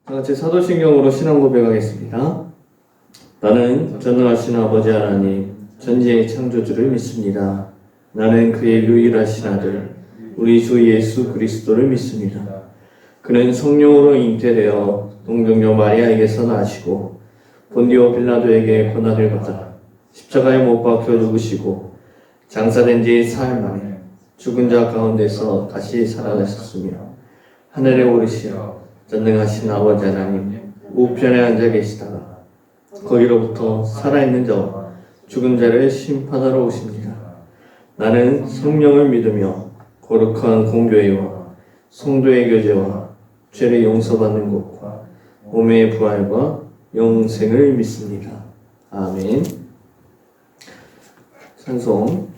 다 같이 사도신경으로 신앙 고백하겠습니다. 나는 전능하신 아버지 하나님, 전지의 창조주를 믿습니다. 나는 그의 유일하신 아들, 우리 주 예수 그리스도를 믿습니다. 그는 성령으로 잉태되어 동정녀 마리아에게서 나시고 본디오 빌라도에게 고난을 받아 십자가에 못 박혀 죽으시고 장사된 지 사흘 만에 죽은 자 가운데서 다시 살아나셨으며 하늘에 오르시어 전능하신 아버지 하나님 우편에 앉아 계시다가 거기로부터 살아있는 자와 죽은 자를 심판하러 오십니다. 나는 성령을 믿으며 거룩한 공교회와 성도의 교제와 죄를 용서받는 것과 몸의 부활과 영생을 믿습니다. 아멘. 찬송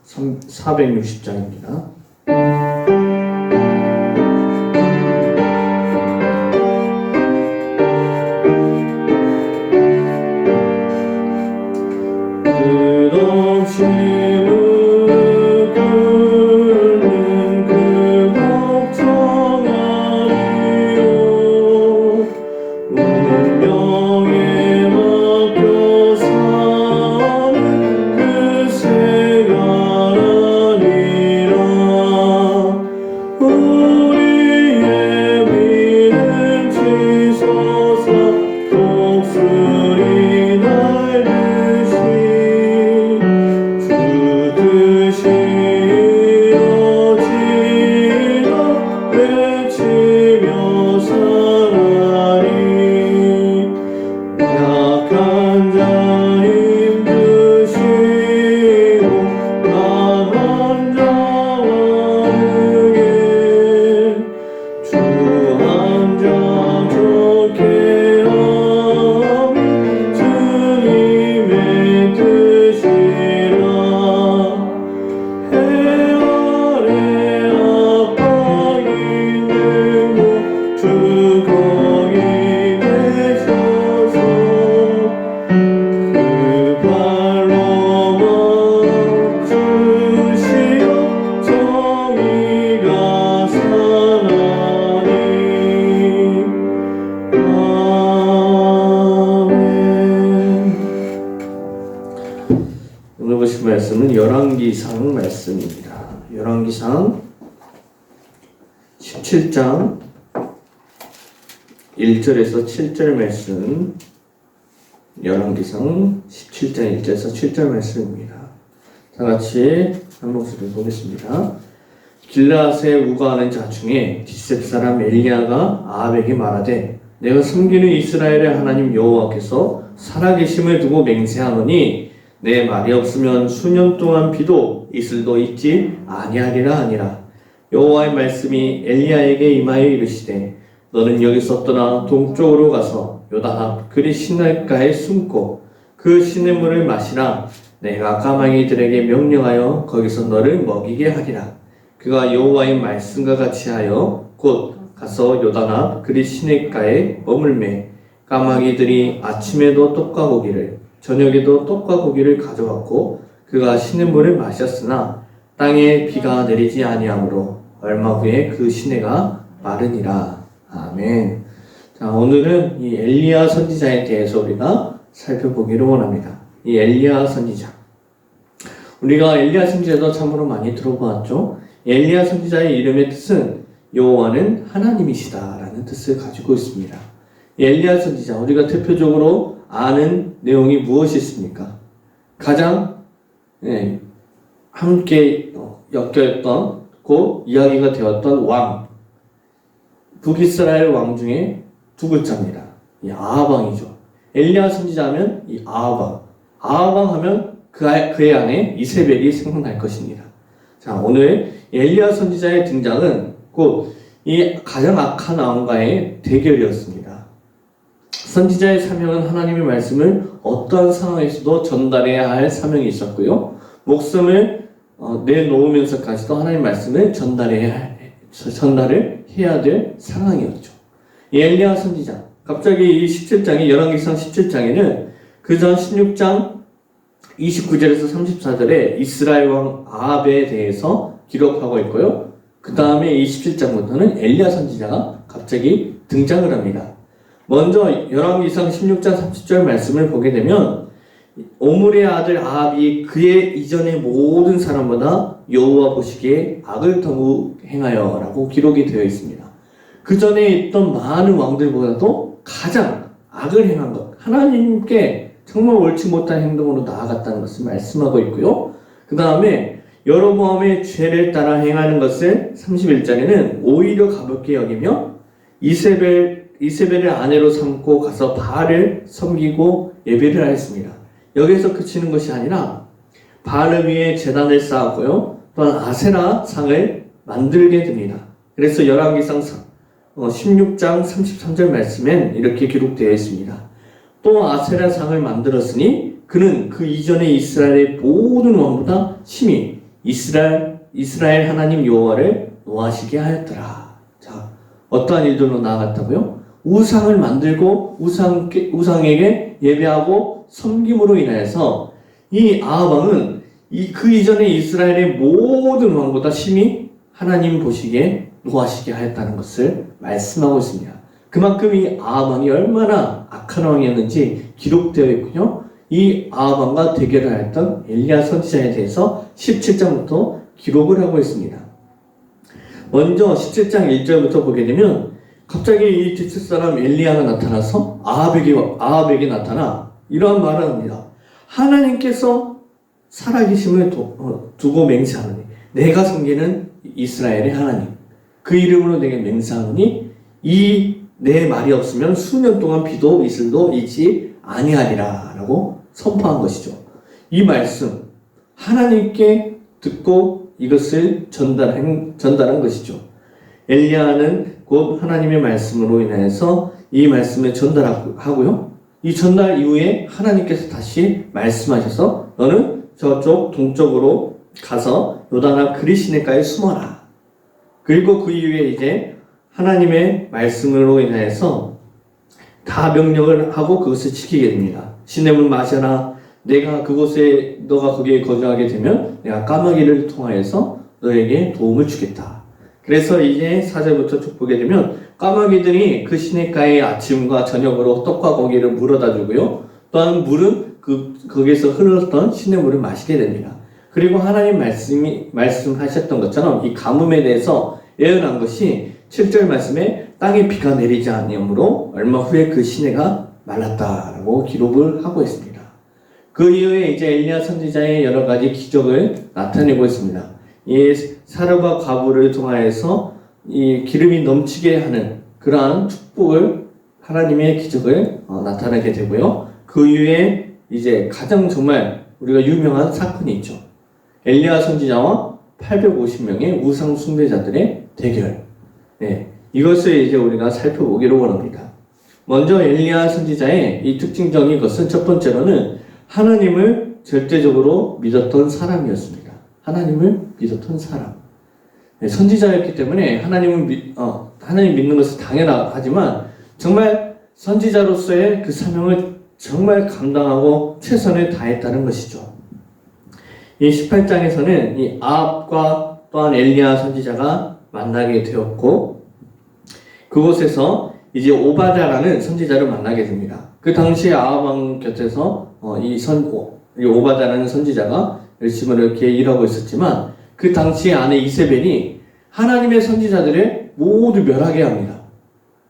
460장입니다. 오늘 보실 말씀은 열왕기상 말씀입니다. 열왕기상 17장 1절에서 7절 말씀, 열왕기상 17장 1절에서 7절 말씀입니다. 다 같이 한 목소리로 보겠습니다. 길라앗에 우거하는 자 중에 디셉 사람 엘리야가 아합에게 말하되 내가 섬기는 이스라엘의 하나님 여호와께서 살아계심을 두고 맹세하노니 내 말이 없으면 수년 동안 비도 이슬도 있지 아니하리라 하니라. 여호와의 말씀이 엘리야에게 임하여 이르시되 너는 여기서 떠나 동쪽으로 가서 요단 앞 그리 시냇가에 숨고 그 시냇물을 마시라. 내가 까마귀들에게 명령하여 거기서 너를 먹이게 하리라. 그가 여호와의 말씀과 같이 하여 곧 가서 요단 앞 그리 시냇가에 머물매 까마귀들이 아침에도 떡과 고기를 저녁에도 떡과 고기를 가져왔고 그가 시냇물을 마셨으나 땅에 비가 내리지 아니하므로 얼마 후에 그 시내가 마르니라. 아멘. 자, 오늘은 이 엘리야 선지자에 대해서 우리가 살펴보기를 원합니다. 이 엘리야 선지자, 우리가 엘리야 선지자도 참으로 많이 들어보았죠. 엘리야 선지자의 이름의 뜻은 여호와는 하나님이시다라는 뜻을 가지고 있습니다. 이 엘리야 선지자, 우리가 대표적으로 아는 내용이 무엇이 있습니까? 가장 함께 엮여있던 그 이야기가 되었던 왕, 북이스라엘 왕 중에 두 글자입니다. 이 아합 왕이죠. 엘리야 선지자하면 이 아합 왕, 아합 왕 하면 그의 안에 이세벨이 생각날 것입니다. 자, 오늘 엘리야 선지자의 등장은 곧 이 가장 악한 왕과의 대결이었습니다. 선지자의 사명은 하나님의 말씀을 어떠한 상황에서도 전달해야 할 사명이 있었고요. 목숨을 내놓으면서까지도 하나님의 말씀을 전달을 해야 될 상황이었죠. 이 엘리야 선지자, 갑자기 이 17장에 열왕기상 17장에는 그 전 16장 29절에서 34절에 이스라엘 왕 아합에 대해서 기록하고 있고요. 그 다음에 27장부터는 엘리야 선지자가 갑자기 등장을 합니다. 먼저 열왕기상 16장 30절 말씀을 보게 되면 오므리의 아들 아합이 그의 이전의 모든 사람보다 여호와 보시기에 악을 더욱 행하여 라고 기록이 되어 있습니다. 그 전에 있던 많은 왕들보다도 가장 악을 행한 것, 하나님께 정말 옳지 못한 행동으로 나아갔다는 것을 말씀하고 있고요. 그 다음에 여로보암의 죄를 따라 행하는 것을 31절에는 오히려 가볍게 여기며 이세벨을 아내로 삼고 가서 바알을 섬기고 예배를 하였습니다. 여기에서 그치는 것이 아니라 바알 위에 제단을 쌓았고요. 또한 아세라 상을 만들게 됩니다. 그래서 열왕기상 16장 33절 말씀엔 이렇게 기록되어 있습니다. 또 아세라 상을 만들었으니 그는 그 이전에 이스라엘의 모든 왕보다 심히 이스라엘 하나님 여호와를 노하시게 하였더라. 자, 어떠한 일들로 나아갔다고요? 우상을 만들고 우상에게 예배하고 섬김으로 인하여서 이 아합 왕은 그 이전에 이스라엘의 모든 왕보다 심히 하나님 보시기에 노하시게 하였다는 것을 말씀하고 있습니다. 그만큼 이 아합 왕이 얼마나 악한 왕이었는지 기록되어 있군요. 이 아합 왕과 대결을 했던 엘리야 선지자에 대해서 17장부터 기록을 하고 있습니다. 먼저 17장 1절부터 보게 되면 갑자기 이 디스 사람 엘리야가 나타나서 아합에게 나타나 이러한 말을 합니다. 하나님께서 살아계심을 두고 맹세하노니 내가 섬기는 이스라엘의 하나님 그 이름으로 내게 맹세하노니 이 내 말이 없으면 수년 동안 비도 이슬도 있지 아니하리라 라고 선포한 것이죠. 이 말씀 하나님께 듣고 이것을 전달한 것이죠. 엘리야는 곧 하나님의 말씀으로 인해서 이 말씀을 전달하고요. 이 전달 이후에 하나님께서 다시 말씀하셔서 너는 저쪽 동쪽으로 가서 요단강 그리시네가에 숨어라. 그리고 그 이후에 이제 하나님의 말씀으로 인해서 다 명령을 하고 그것을 지키게 됩니다. 시냇물 마셔라. 너가 거기에 거주하게 되면 내가 까마귀를 통하여서 너에게 도움을 주겠다. 그래서 이제 4절부터 쭉 보게 되면 까마귀들이 그 시냇가에 아침과 저녁으로 떡과 고기를 물어다 주고요. 또한 물은 거기에서 흘렀던 시냇물을 마시게 됩니다. 그리고 하나님 말씀하셨던 것처럼 이 가뭄에 대해서 예언한 것이 7절 말씀에 땅에 비가 내리지 아니하므로 얼마 후에 그 시내가 말랐다라고 기록을 하고 있습니다. 그 이후에 이제 엘리야 선지자의 여러 가지 기적을 나타내고 있습니다. 이 사르바 과부를 통하여서 이 기름이 넘치게 하는 그러한 축복을 하나님의 기적을 나타내게 되고요. 그 이후에 이제 가장 정말 우리가 유명한 사건이 있죠. 엘리야 선지자와 850명의 우상 숭배자들의 대결. 네, 이것을 이제 우리가 살펴보기로 원합니다. 먼저 엘리야 선지자의 이 특징적인 것은 첫 번째로는 하나님을 절대적으로 믿었던 사람이었습니다. 하나님을 믿었던 사람. 네, 선지자였기 때문에 하나님 믿는 것은 당연하지만 정말 선지자로서의 그 사명을 정말 감당하고 최선을 다했다는 것이죠. 이 18장에서는 이 아합과 또한 엘리야 선지자가 만나게 되었고 그곳에서 이제 오바댜라는 선지자를 만나게 됩니다. 그 당시에 아합 왕 곁에서 이 오바댜라는 선지자가 열심히 이렇게 일하고 있었지만 그 당시에 아내 이세벨이 하나님의 선지자들을 모두 멸하게 합니다.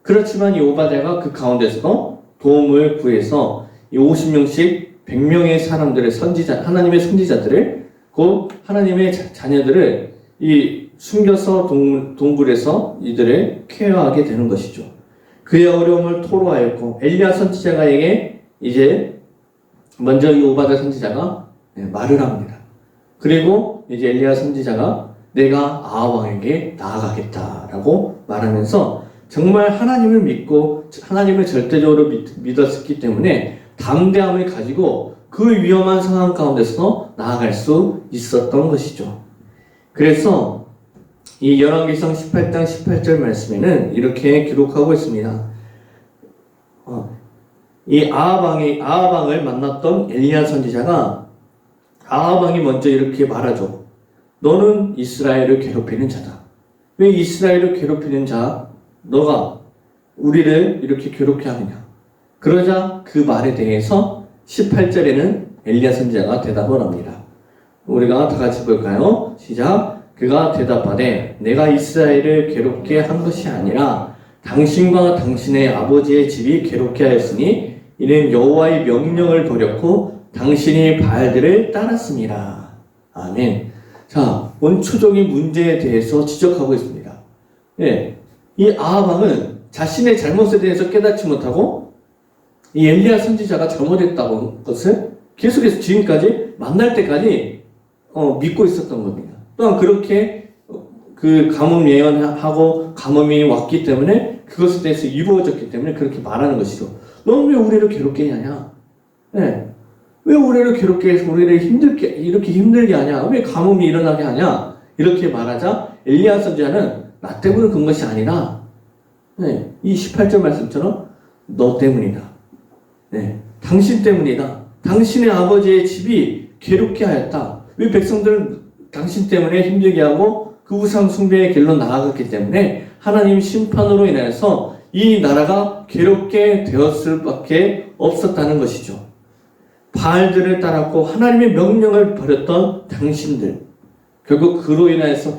그렇지만 이 오바댜가 그 가운데서 도움을 구해서 이 50명씩 100명의 사람들의 하나님의 선지자들을 그 하나님의 자녀들을 숨겨서 동굴에서 이들을 케어하게 되는 것이죠. 그의 어려움을 토로하였고 엘리야 선지자에게 이제 먼저 이 오바댜 선지자가 말을 합니다. 그리고 이제 엘리야 선지자가 내가 아합 왕에게 나아가겠다라고 말하면서 정말 하나님을 믿고 하나님을 절대적으로 믿었기 때문에 담대함을 가지고 그 위험한 상황 가운데서 나아갈 수 있었던 것이죠. 그래서 이 열왕기상 18장 18절 말씀에는 이렇게 기록하고 있습니다. 이 아합 왕을 만났던 엘리야 선지자가 아합 왕이 먼저 이렇게 말하죠. 너는 이스라엘을 괴롭히는 자다. 왜 이스라엘을 괴롭히는 자 너가 우리를 이렇게 괴롭게 하느냐. 그러자 그 말에 대해서 18절에는 엘리야 선지자가 대답을 합니다. 우리가 다 같이 볼까요? 시작. 그가 대답하되 내가 이스라엘을 괴롭게 한 것이 아니라 당신과 당신의 아버지의 집이 괴롭게 하였으니 이는 여호와의 명령을 버렸고 당신이 바알들을 따랐습니다. 아멘. 자, 원초적인 문제에 대해서 지적하고 있습니다. 예, 이 아합 왕은 자신의 잘못에 대해서 깨닫지 못하고 이 엘리야 선지자가 잘못했다고 것을 계속해서 지금까지 만날 때까지 믿고 있었던 겁니다. 또한 그렇게 그 가뭄 예언하고 가뭄이 왔기 때문에 그것에 대해서 이루어졌기 때문에 그렇게 말하는 것이죠. 너는 왜 우리를 괴롭게 하냐? 네. 왜 우리를 괴롭게 해서 우리를 이렇게 힘들게 하냐? 왜 가뭄이 일어나게 하냐? 이렇게 말하자 엘리야 선지자는 나 때문에 그런 것이 아니라 네. 이 18절 말씀처럼 너 때문이다. 네. 당신 때문이다. 당신의 아버지의 집이 괴롭게 하였다. 왜 백성들은 당신 때문에 힘들게 하고 그 우상 숭배의 길로 나아갔기 때문에 하나님 심판으로 인해서 이 나라가 괴롭게 되었을 밖에 없었다는 것이죠. 바알들을 따랐고 하나님의 명령을 버렸던 당신들 결국 그로 인해서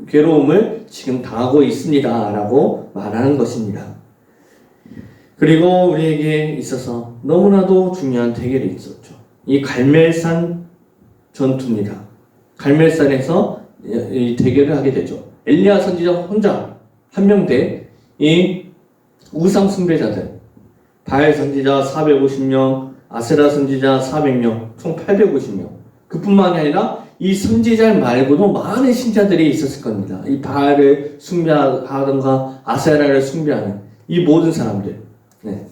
괴로움을 지금 당하고 있습니다 라고 말하는 것입니다. 그리고 우리에게 있어서 너무나도 중요한 대결이 있었죠. 이 갈멜산 전투입니다. 갈멜산에서 이 대결을 하게 되죠. 엘리야 선지자 혼자 한 명 대 이 우상 숭배자들 바알 선지자 450명, 아세라 선지자 400명, 총 850명. 그뿐만이 아니라 이 선지자 말고도 많은 신자들이 있었을 겁니다. 이 바알을 숭배하던가 아세라를 숭배하는 이 모든 사람들. 네.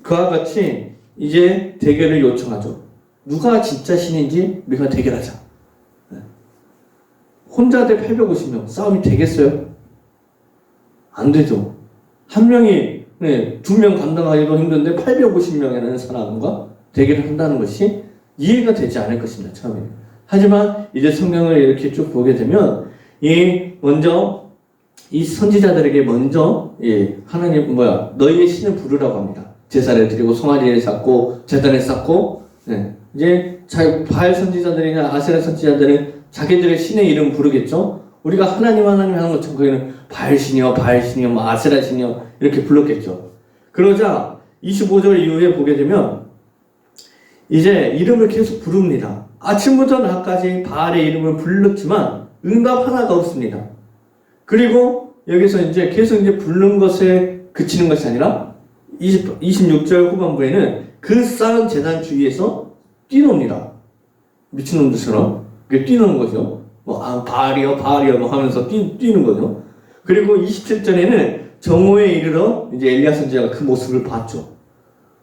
그와 같이 이제 대결을 요청하죠. 누가 진짜 신인지 우리가 대결하자. 네. 혼자 대 850명 싸움이 되겠어요? 안 되죠. 한 명이 두 명 감당하기도 힘든데 850명이라는 사람과 대결을 한다는 것이 이해가 되지 않을 것입니다. 처음에는. 하지만 이제 성경을 이렇게 쭉 보게 되면 먼저 이 선지자들에게 먼저 하나님 너희의 신을 부르라고 합니다. 제사를 드리고 송아지를 쌓고 제단을 쌓고 이제 바알 선지자들이나 아세라 선지자들은 자기들의 신의 이름 부르겠죠. 우리가 하나님 하는 것처럼 거기는 바알신이요 바알신이요 아세라신이요 이렇게 불렀겠죠. 그러자 25절 이후에 보게 되면 이제 이름을 계속 부릅니다. 아침부터 낮까지 바알의 이름을 불렀지만 응답 하나가 없습니다. 그리고 여기서 이제 계속 이제 부른 것에 그치는 것이 아니라 26절 후반부에는 그 쌓은 제단 주위에서 뛰노니다. 미친놈들처럼 뛰노는 거죠. 바알이요 하면서 뛰는 거죠. 그리고 27절에는 정오에 이르러 이제 엘리야 선지자가 그 모습을 봤죠.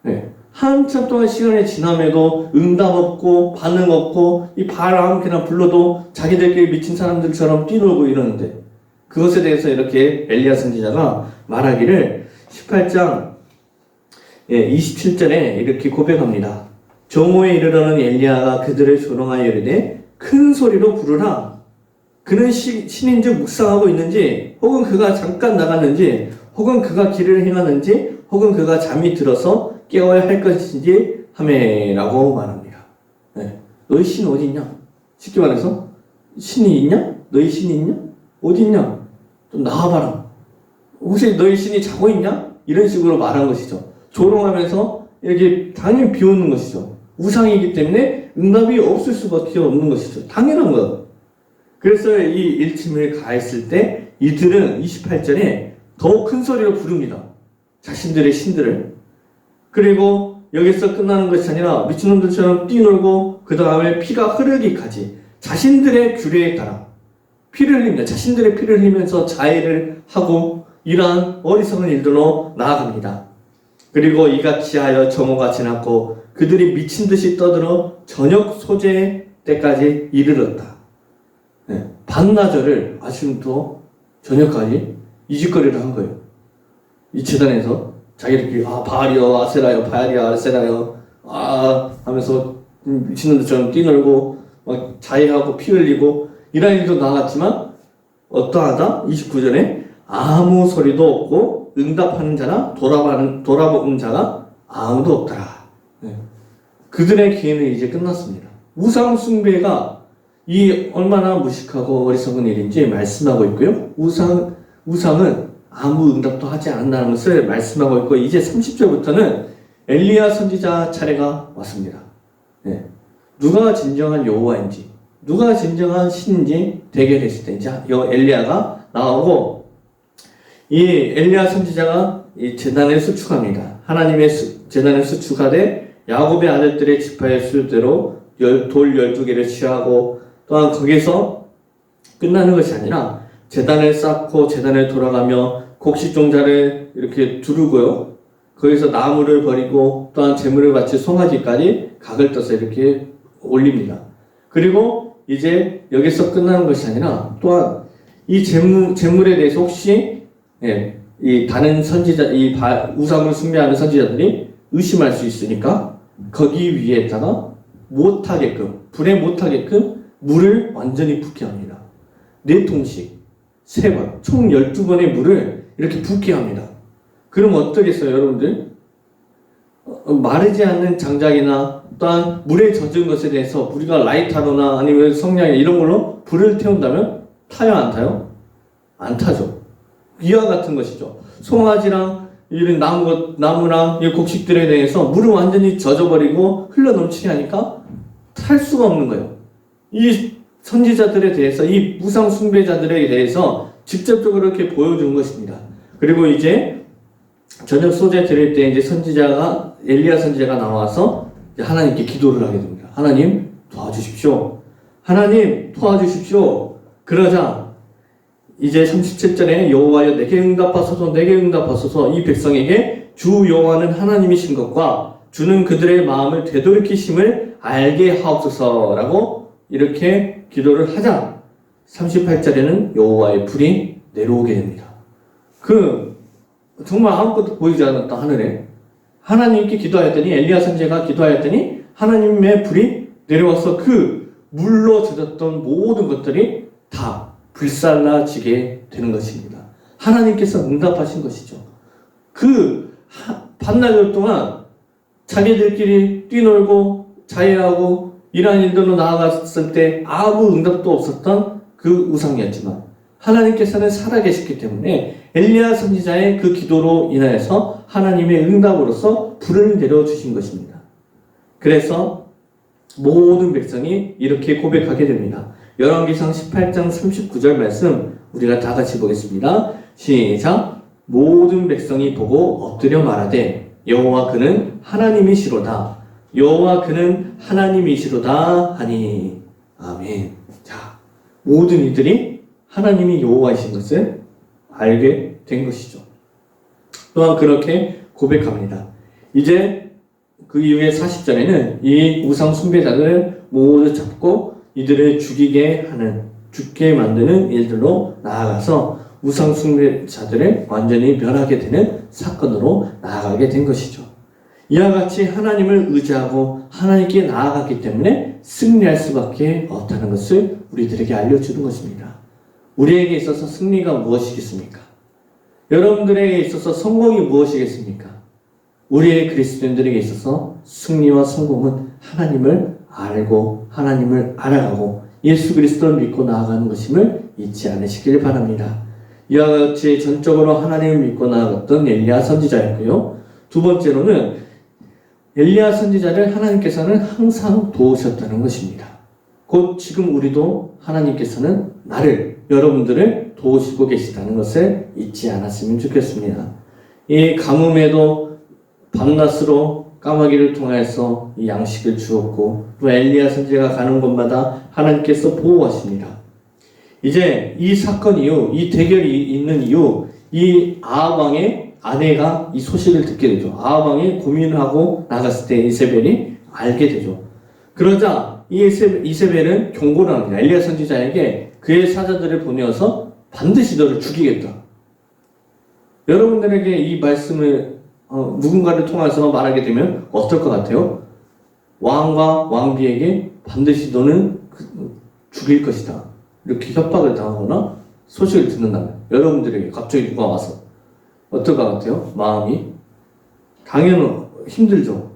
네. 한참 동안 시간이 지남에도 응답 없고 반응 없고 이 바알 아무렇게나 불러도 자기들끼리 미친 사람들처럼 뛰놀고 이러는데 그것에 대해서 이렇게 엘리야 선지자가 말하기를 18장 27절에 이렇게 고백합니다. 정오에 이르러는 엘리야가 그들을 조롱하여 이르되 큰 소리로 부르라. 그는 신인지 묵상하고 있는지 혹은 그가 잠깐 나갔는지 혹은 그가 길을 행하는지 혹은 그가 잠이 들어서 깨워야 할 것인지 하매라고 말합니다. 네. 너희 신 어디 있냐? 쉽게 말해서 신이 있냐? 너희 신이 있냐? 어디 있냐? 좀 나와봐라. 혹시 너희 신이 자고 있냐? 이런 식으로 말한 것이죠. 조롱하면서 이렇게 당연히 비웃는 것이죠. 우상이기 때문에 응답이 없을 수밖에 없는 것이죠. 당연한 것. 그래서 이 일침을 가했을 때 이들은 28절에 더 큰 소리로 부릅니다. 자신들의 신들을. 그리고 여기서 끝나는 것이 아니라 미친놈들처럼 뛰놀고 그 다음에 피가 흐르기까지 자신들의 규례에 따라 피를 흘립니다. 자신들의 피를 흘리면서 자해를 하고 이러한 어리석은 일들로 나아갑니다. 그리고 이같이 하여 정오가 지났고 그들이 미친 듯이 떠들어 저녁 소재 때까지 이르렀다. 네. 반나절을 아침부터 저녁까지 이 짓거리를 한 거예요. 이 제단에서 자기들끼리 바알이요 아세라요 바알이요 아세라요 하면서 미친놈들처럼 뛰놀고 막 자해하고 피 흘리고 이런 일도 나갔지만 어떠하다? 29절에 아무 소리도 없고 응답하는 자나 돌아보는 자가 아무도 없더라. 네. 그들의 기회는 이제 끝났습니다. 우상 숭배가 이 얼마나 무식하고 어리석은 일인지 말씀하고 있고요. 우상은 아무 응답도 하지 않는다는 것을 말씀하고 있고, 이제 30절부터는 엘리야 선지자 차례가 왔습니다. 네. 누가 진정한 여호와인지, 누가 진정한 신인지 대결했을 때 이제 엘리야가 나오고, 이 엘리야 선지자가 이 제단을 수축합니다. 하나님의 제단을 수축하되 야곱의 아들들의 지파의 수대로 돌 12개를 취하고, 또한 거기서 끝나는 것이 아니라 제단을 쌓고 제단을 돌아가며 곡식종자를 이렇게 두르고요. 거기서 나무를 버리고 또한 제물을 바칠 송아지까지 각을 떠서 이렇게 올립니다. 그리고 이제 여기서 끝나는 것이 아니라 또한 이 제물에 대해서 혹시 이 다른 선지자, 우상을 숭배하는 선지자들이 의심할 수 있으니까 거기 위에다가 불에 못하게끔 물을 완전히 붓게 합니다. 4통씩 3번, 총 12번의 물을 이렇게 붓게 합니다. 그럼 어떠겠어요, 여러분들? 마르지 않는 장작이나 또한 물에 젖은 것에 대해서 우리가 라이터로나 아니면 성냥이나 이런 걸로 불을 태운다면 타요, 안 타요? 안 타죠. 이와 같은 것이죠. 송아지랑 이런 나무랑 이 곡식들에 대해서 물을 완전히 젖어버리고 흘러 넘치게 하니까 탈 수가 없는 거예요. 이 선지자들에 대해서, 이 우상 숭배자들에 대해서 직접적으로 이렇게 보여준 것입니다. 그리고 이제 저녁 소재 드릴 때 이제 엘리야 선지자가 나와서 이제 하나님께 기도를 하게 됩니다. 하나님 도와주십시오. 하나님 도와주십시오. 그러자 이제 37절에 여호와여 내게 응답하소서 이 백성에게 주 여호와는 하나님이신 것과 주는 그들의 마음을 되돌이키심을 알게 하옵소서라고 이렇게 기도를 하자 38절에는 여호와의 불이 내려오게 됩니다. 정말 아무것도 보이지 않았던 하늘에 하나님께 기도하였더니, 엘리야 선지자가 기도하였더니 하나님의 불이 내려와서 그 물로 젖었던 모든 것들이 다 불살라지게 되는 것입니다. 하나님께서 응답하신 것이죠. 반나절 동안 자기들끼리 뛰놀고 자해하고 이러한 일들로 나아갔을 때 아무 응답도 없었던 그 우상이었지만 하나님께서는 살아계셨기 때문에 엘리야 선지자의 그 기도로 인하여서 하나님의 응답으로서 불을 내려주신 것입니다. 그래서 모든 백성이 이렇게 고백하게 됩니다. 열왕기상 18장 39절 말씀 우리가 다 같이 보겠습니다. 시작. 모든 백성이 보고 엎드려 말하되 여호와 그는 하나님이시로다. 여호와 그는 하나님이시로다 하니. 아멘. 자, 모든 이들이 하나님이 여호와이신 것을 알게 된 것이죠. 또한 그렇게 고백합니다. 이제 그 이후에 40절에는 이 우상 숭배자들을 모두 잡고 이들을 죽게 만드는 일들로 나아가서 우상 숭배자들을 완전히 멸하게 되는 사건으로 나아가게 된 것이죠. 이와 같이 하나님을 의지하고 하나님께 나아갔기 때문에 승리할 수밖에 없다는 것을 우리들에게 알려주는 것입니다. 우리에게 있어서 승리가 무엇이겠습니까? 여러분들에게 있어서 성공이 무엇이겠습니까? 우리의 그리스도인들에게 있어서 승리와 성공은 하나님을 알고 하나님을 알아가고 예수 그리스도를 믿고 나아가는 것임을 잊지 않으시길 바랍니다. 이와 같이 전적으로 하나님을 믿고 나아갔던 엘리야 선지자였고요. 두 번째로는 엘리야 선지자를 하나님께서는 항상 도우셨다는 것입니다. 곧 지금 우리도 하나님께서는 여러분들을 도우시고 계시다는 것을 잊지 않았으면 좋겠습니다. 이 가뭄에도 밤낮으로 까마귀를 통해서 이 양식을 주었고 또 엘리야 선지자가 가는 곳마다 하나님께서 보호하십니다. 이제 이 사건 이후, 이 대결이 있는 이후 이 아합 왕의 아내가 이 소식을 듣게 되죠. 아합 왕이 고민을 하고 나갔을 때 이세벨이 알게 되죠. 그러자 이세벨은 경고를 합니다. 엘리야 선지자에게 그의 사자들을 보내어서 반드시 너를 죽이겠다. 여러분들에게 이 말씀을 누군가를 통해서 말하게 되면 어떨 것 같아요? 왕과 왕비에게 반드시 너는 죽일 것이다. 이렇게 협박을 당하거나 소식을 듣는다면 여러분들에게 갑자기 누가 와서 어떨 것 같아요? 마음이 당연히 힘들죠.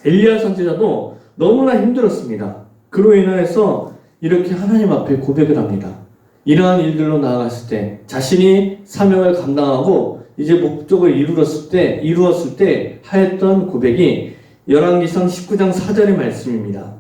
엘리야 선지자도 너무나 힘들었습니다. 그로 인해서 이렇게 하나님 앞에 고백을 합니다. 이러한 일들로 나아갔을 때 자신이 사명을 감당하고 이제 목적을 이루었을 때 하였던 고백이 열왕기상 19장 4절의 말씀입니다.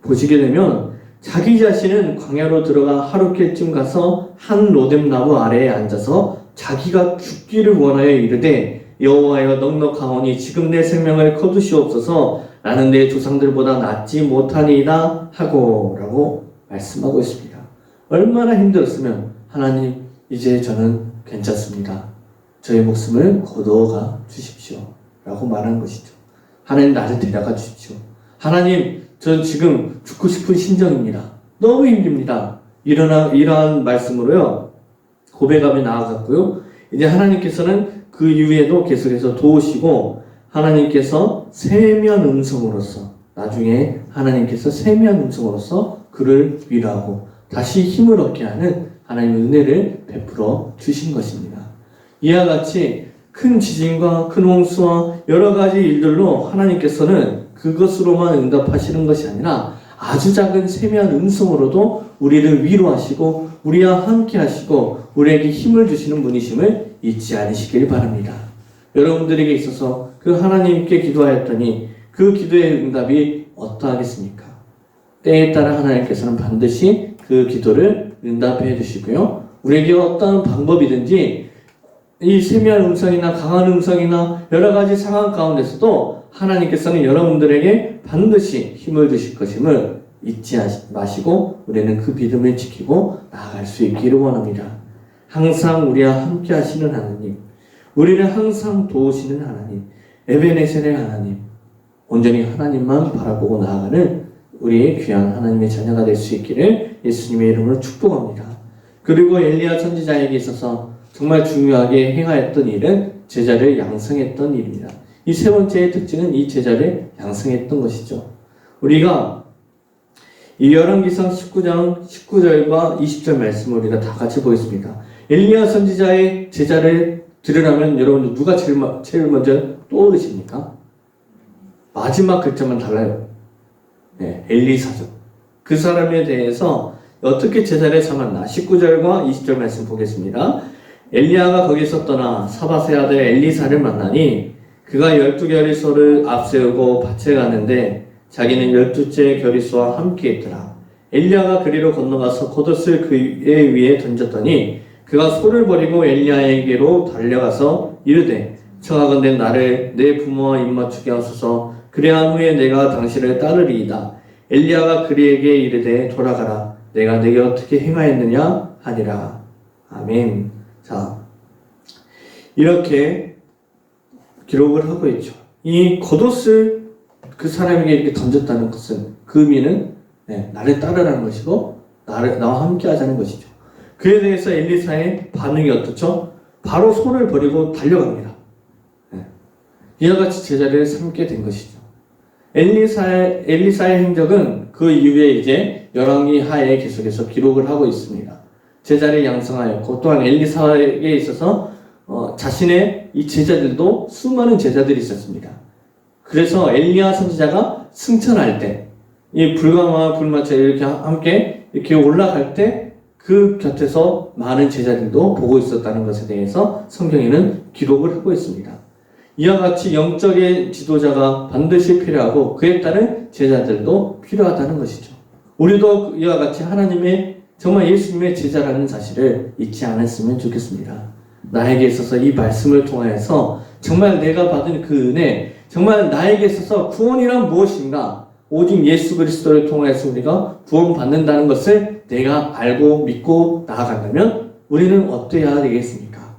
보시게 되면 자기 자신은 광야로 들어가 하루킬쯤 가서 한 로뎀나무 아래에 앉아서 자기가 죽기를 원하여 이르되 여호와여 넉넉하오니 지금 내 생명을 거두시옵소서 나는 내 조상들보다 낫지 못하니이다 하고 라고 말씀하고 있습니다. 얼마나 힘들었으면 하나님 이제 저는 괜찮습니다. 저의 목숨을 거두어가 주십시오 라고 말하는 것이죠. 하나님 나를 데려가 주십시오. 하나님 전 지금 죽고 싶은 심정입니다. 너무 힘듭니다. 이러한 말씀으로요 고백함에 나아갔고요. 이제 하나님께서는 그 이후에도 계속해서 도우시고 하나님께서 세면 음성으로서 나중에 하나님께서 세면 음성으로서 그를 위로하고 다시 힘을 얻게 하는 하나님의 은혜를 베풀어 주신 것입니다. 이와 같이 큰 지진과 큰 홍수와 여러 가지 일들로 하나님께서는 그것으로만 응답하시는 것이 아니라 아주 작은 세미한 음성으로도 우리를 위로하시고 우리와 함께 하시고 우리에게 힘을 주시는 분이심을 잊지 않으시길 바랍니다. 여러분들에게 있어서 그 하나님께 기도하였더니 그 기도의 응답이 어떠하겠습니까? 때에 따라 하나님께서는 반드시 그 기도를 응답해 주시고요. 우리에게 어떤 방법이든지 이 세미한 음성이나 강한 음성이나 여러 가지 상황 가운데서도 하나님께서는 여러분들에게 반드시 힘을 주실 것임을 잊지 마시고 우리는 그 믿음을 지키고 나아갈 수 있기를 원합니다. 항상 우리와 함께 하시는 하나님, 우리를 항상 도우시는 하나님, 에베네셀의 하나님, 온전히 하나님만 바라보고 나아가는 우리의 귀한 하나님의 자녀가 될 수 있기를 예수님의 이름으로 축복합니다. 그리고 엘리야 선지자에게 있어서 정말 중요하게 행하였던 일은 제자를 양성했던 일입니다. 이 세 번째의 특징은 이 제자를 양성했던 것이죠. 우리가 이 열왕기상 19장 19절과 20절 말씀을 우리가 다 같이 보겠습니다. 엘리야 선지자의 제자를 들으라면 여러분들 누가 제일 먼저 떠오르십니까? 마지막 글자만 달라요. 네, 엘리사죠. 그 사람에 대해서 어떻게 제자를 삼았나? 19절과 20절 말씀 보겠습니다. 엘리야가 거기서 떠나 사밧의 아들 엘리사를 만나니 그가 12겨리소를 앞세우고 밭에 가는데 자기는 12째 겨리소와 함께 있더라. 엘리야가 그리로 건너가서 겉옷을 그의 위에 던졌더니 그가 소를 버리고 엘리야에게로 달려가서 이르되 청하건대 나를 내 부모와 입맞추게 하소서 그리한 후에 내가 당신을 따르리이다. 엘리야가 그에게 이르되 돌아가라 내가 내게 어떻게 행하였느냐 하니라. 아멘. 자, 이렇게 기록을 하고 있죠. 이 겉옷을 그 사람에게 이렇게 던졌다는 것은 그 의미는 나를 따르라는 것이고 나와 함께 하자는 것이죠. 그에 대해서 엘리사의 반응이 어떻죠? 바로 손을 버리고 달려갑니다. 이와 같이 제자를 삼게 된 것이죠. 엘리사의 행적은 그 이후에 이제 열왕기 하에 계속해서 기록을 하고 있습니다. 제자를 양성하였고 또한 엘리사에게 있어서 자신의 이 제자들도 수많은 제자들이 있었습니다. 그래서 엘리야 선지자가 승천할 때 이 불광과 불마차 이렇게 함께 이렇게 올라갈 때 그 곁에서 많은 제자들도 보고 있었다는 것에 대해서 성경에는 기록을 하고 있습니다. 이와 같이 영적인 지도자가 반드시 필요하고 그에 따른 제자들도 필요하다는 것이죠. 우리도 이와 같이 하나님의 정말 예수님의 제자라는 사실을 잊지 않았으면 좋겠습니다. 나에게 있어서 이 말씀을 통하여서 정말 내가 받은 그 은혜, 정말 나에게 있어서 구원이란 무엇인가? 오직 예수 그리스도를 통해서 우리가 구원받는다는 것을 내가 알고 믿고 나아간다면 우리는 어때야 되겠습니까?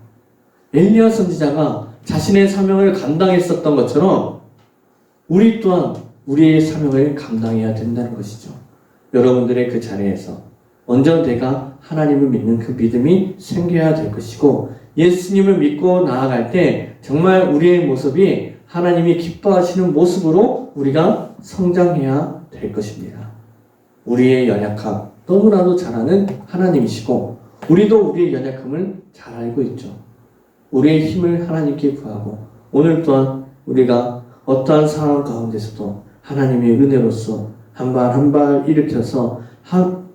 엘리야 선지자가 자신의 사명을 감당했었던 것처럼 우리 또한 우리의 사명을 감당해야 된다는 것이죠. 여러분들의 그 자리에서 먼저 내가 하나님을 믿는 그 믿음이 생겨야 될 것이고 예수님을 믿고 나아갈 때 정말 우리의 모습이 하나님이 기뻐하시는 모습으로 우리가 성장해야 될 것입니다. 우리의 연약함 너무나도 잘 아는 하나님이시고 우리도 우리의 연약함을 잘 알고 있죠. 우리의 힘을 하나님께 구하고 오늘 또한 우리가 어떠한 상황 가운데서도 하나님의 은혜로서 한 발 한 발 일으켜서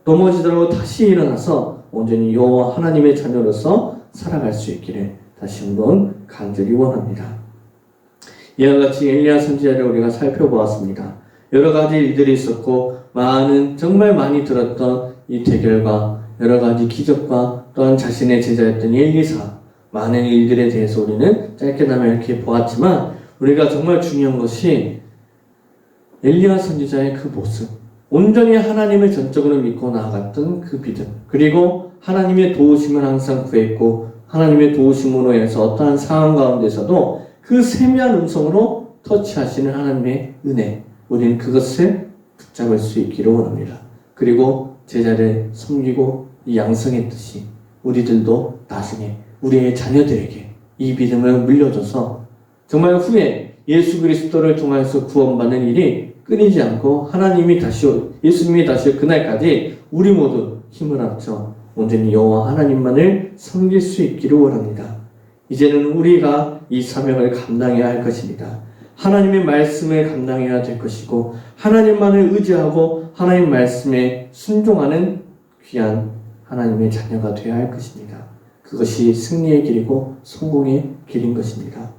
넘어지더라도 다시 일어나서 온전히 여호와 하나님의 자녀로서 살아갈 수 있기를 다시 한번 간절히 원합니다. 이와 같이 엘리야 선지자를 우리가 살펴보았습니다. 여러 가지 일들이 있었고 정말 많이 들었던 이 대결과 여러 가지 기적과 또한 자신의 제자였던 엘리사 많은 일들에 대해서 우리는 짧게나마 이렇게 보았지만 우리가 정말 중요한 것이 엘리야 선지자의 그 모습, 온전히 하나님을 전적으로 믿고 나아갔던 그 믿음, 그리고 하나님의 도우심을 항상 구했고 하나님의 도우심으로 해서 어떠한 상황 가운데서도 그 세미한 음성으로 터치하시는 하나님의 은혜, 우리는 그것을 붙잡을 수 있기를 원합니다. 그리고 제자를 섬기고 양성했듯이 우리들도 나중에 우리의 자녀들에게 이 믿음을 물려줘서 정말 후에 예수 그리스도를 통해서 구원받는 일이 끊이지 않고 예수님이 다시 올 그날까지 우리 모두 힘을 합쳐 온전히 여호와 하나님만을 섬길 수 있기를 원합니다. 이제는 우리가 이 사명을 감당해야 할 것입니다. 하나님의 말씀을 감당해야 될 것이고 하나님만을 의지하고 하나님 말씀에 순종하는 귀한 하나님의 자녀가 되어야 할 것입니다. 그것이 승리의 길이고 성공의 길인 것입니다.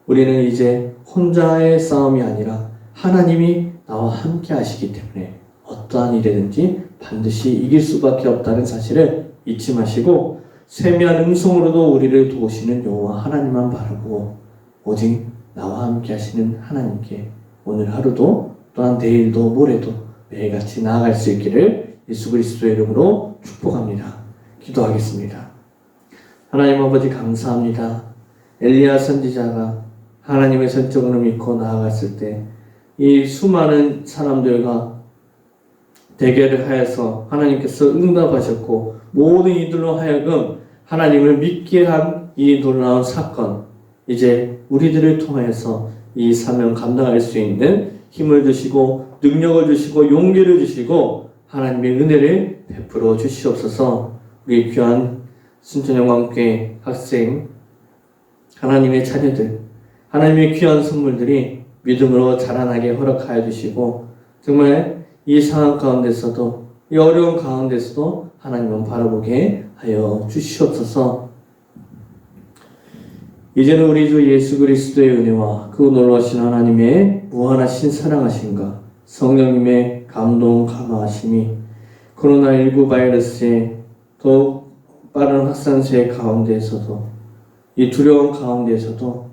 우리는 이제 혼자의 싸움이 아니라 하나님이 나와 함께 하시기 때문에 어떠한 일이든지 반드시 이길 수밖에 없다는 사실을 잊지 마시고 세미한 음성으로도 우리를 도우시는 여호와 하나님만 바라보고 오직 나와 함께 하시는 하나님께 오늘 하루도 또한 내일도 모레도 매일같이 나아갈 수 있기를 예수 그리스도의 이름으로 축복합니다. 기도하겠습니다. 하나님 아버지 감사합니다. 엘리야 선지자가 하나님의 전적으로 믿고 나아갔을 때 이 수많은 사람들과 대결을 하여서 하나님께서 응답하셨고 모든 이들로 하여금 하나님을 믿게 한 이 놀라운 사건, 이제 우리들을 통하여서 이 사명 감당할 수 있는 힘을 주시고 능력을 주시고 용기를 주시고 하나님의 은혜를 베풀어 주시옵소서. 우리 귀한 순천영광교회 학생, 하나님의 자녀들, 하나님의 귀한 선물들이 믿음으로 자라나게 허락하여 주시고 정말 이 상황 가운데서도 이 어려운 가운데서도 하나님을 바라보게 하여 주시옵소서. 이제는 우리 주 예수 그리스도의 은혜와 그 놀라우신 하나님의 무한하신 사랑하심과 성령님의 감동 감화하심이 코로나19 바이러스의 더욱 빠른 확산세 가운데에서도 이 두려움 가운데에서도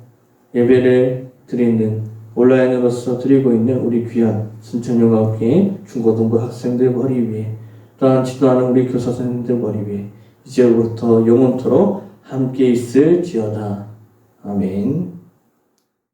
예배를 드리는 온라인으로서 드리고 있는 우리 귀한 순천영광교회 중고등부 학생들 머리 위에 또한 지도하는 우리 교사 선생님들 머리 위에 이제부터 영원토록 함께 있을지어다. 아멘.